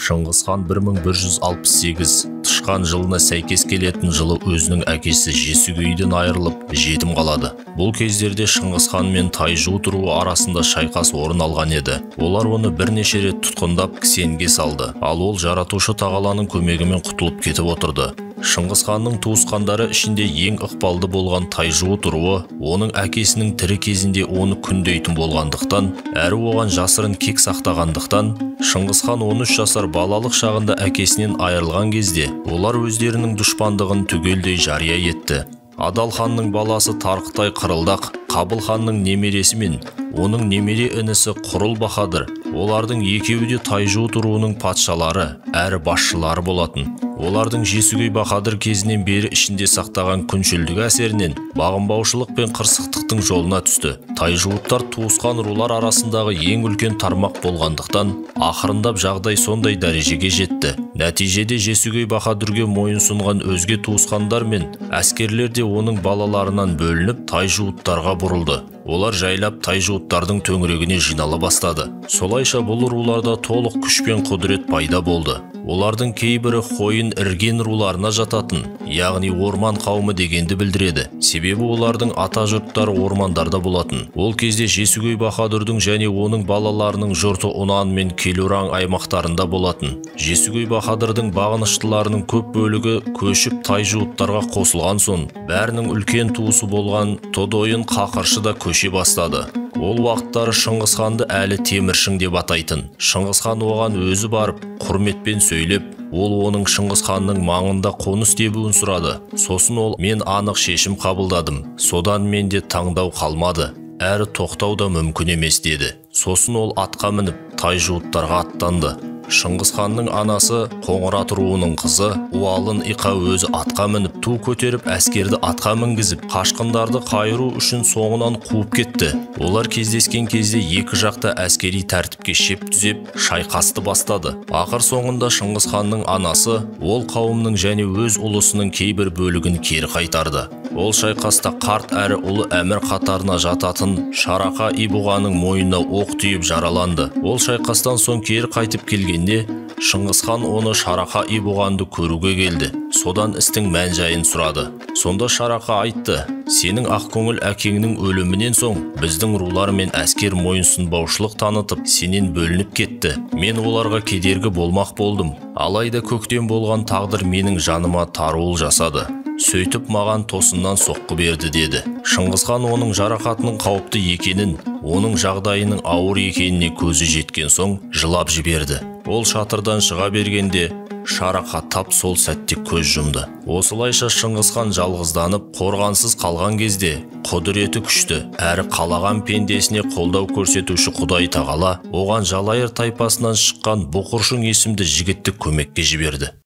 Шыңғыс хан 1168 тышқан жылына сәйкес келетін жылы өзінің әкесі Жесугейден айырылып жетім қалады. Бұл кездерде Шыңғыс хан мен Тайжут руы арасында шайқас орын алған еді. Олар оны бірнеше рет тұтқындап кісенге салды, ал ол жаратушы тағаланың көмегімен құтылып кетіп отырды. Шыңғыс ханның туысқандары ішінде ең ықпалды болған Тайжут руы оның әкесінің тірі кезінде оны күндейтін болғандықтан, әрі оған жасырын кек сақтағандықтан, Шыңғыс хан 13 жасар балалық шағында әкесінен айырылған кезде, олар өздерінің дұшпандығын түгелдей жария етті. Адал ханның баласы Тарқытай Қырылдақ, Қабыл ханның немересі мен оның немере інісі Құрыл Бахадыр, олардың екеуі де Тайжут руының патшалары, әрі басшылары болатын. Олардың Жесугей Бахадыр кезінен бері ішінде сақтаған күншілдік әсерінен бағынбаушылық пен қырсықтықтың жолына түсті. Тайжуттар туысқан рулар арасындағы ең үлкен тармақ болғандықтан, ақырындап жағдай сондай дәрежеге жетті. Нәтижеде Жесугей Бахадүрге мойынсұнған өзге туысқандар мен әскерлер де оның балаларынан бөлініп Тайжуттарға бұрылды. Олар жайлап Тайжуттардың төңірегіне жинала бастады. Солайша бұл руларда толық күш пен құдірет пайда болды. Олардың кейбірі Хойын Ірген руларына жататын, яғни орман қауымы дегенді білдіреді. Себебі олардың ата жұрттары ормандарда болатын. Ол кезде Жесугей Бахадүрдің және оның балаларының жұрты Унан мен Келюраң аймақтарында болатын. Жесугей Бахадырдың бағыныштыларының көп бөлігі көшіп Тайжуттарға қосылған соң, бәрінің үлкен туысы болған Тодойын Қақыршы да көше бастады. Ол уақыттары Шыңғыс ханды әлі Теміршің деп атайтын. Шыңғыс хан оған өзі барып, құрметпен сөйлеп, ол оның Шыңғыс ханның маңында қоныс тебуін сұрады. Сосын ол: мен анық шешім қабылдадым. Содан менде таңдау қалмады. Әрі тоқтау да мүмкін емес деді. Сосын ол атқа мініп, Тайжуттарға аттанды. Шыңғыс ханның анасы Қоңырат руының қызы Уалын Иқа өзі атқа мініп, ту көтеріп, әскерді атқа мінгізіп, қашқындарды қайыру үшін соңынан қуып кетті. Олар кездескен кезде екі жақта әскери тәртіпке шеп түзеп, шайқасты бастады. Ақыр соңында Шыңғыс ханның анасы ол қауымның және өз ұлысының кейбір бөлігін кері қайтарды. Ол шайқаста қарт әрі ұлы әмір қатарына жататын Шарақа Ибұғаның мойнына оқ түйіп жараланды. Ол шайқастан соң кері қайтып келгенде, Шыңғыс хан оны Шарақа Ибұғанды көруге келді. Содан істің мән-жайын сұрады. Сонда Шарақа айтты: сенің ақкөңіл әкеңнің өлімінен соң біздің рулар мен әскер мойынсұнбаушылық танытып, сенен бөлініп кетті. Мен оларға кедергі болмақ болдым. Алайда көктен болған тағдыр менің жаныма таруыл жасады. Сөйтіп маған тосыннан соққы берді деді. Шыңғыс хан оның жарақатының қауіпті екенін, оның жағдайының ауыр екеніне көзі жеткен соң жылап жіберді. Ол шатырдан шыға бергенде Шарақа тап сол сәтте көз жұмды. Осылайша Шыңғыс хан жалғызданып, қорғансыз қалған кезде құдіреті күшті әрі қалаған пендесіне қолдау көрсетуші Құдай тағала оған Жалайыр тайпасынан шыққан Бұқыршың есімді жігітті көмекке жіберді.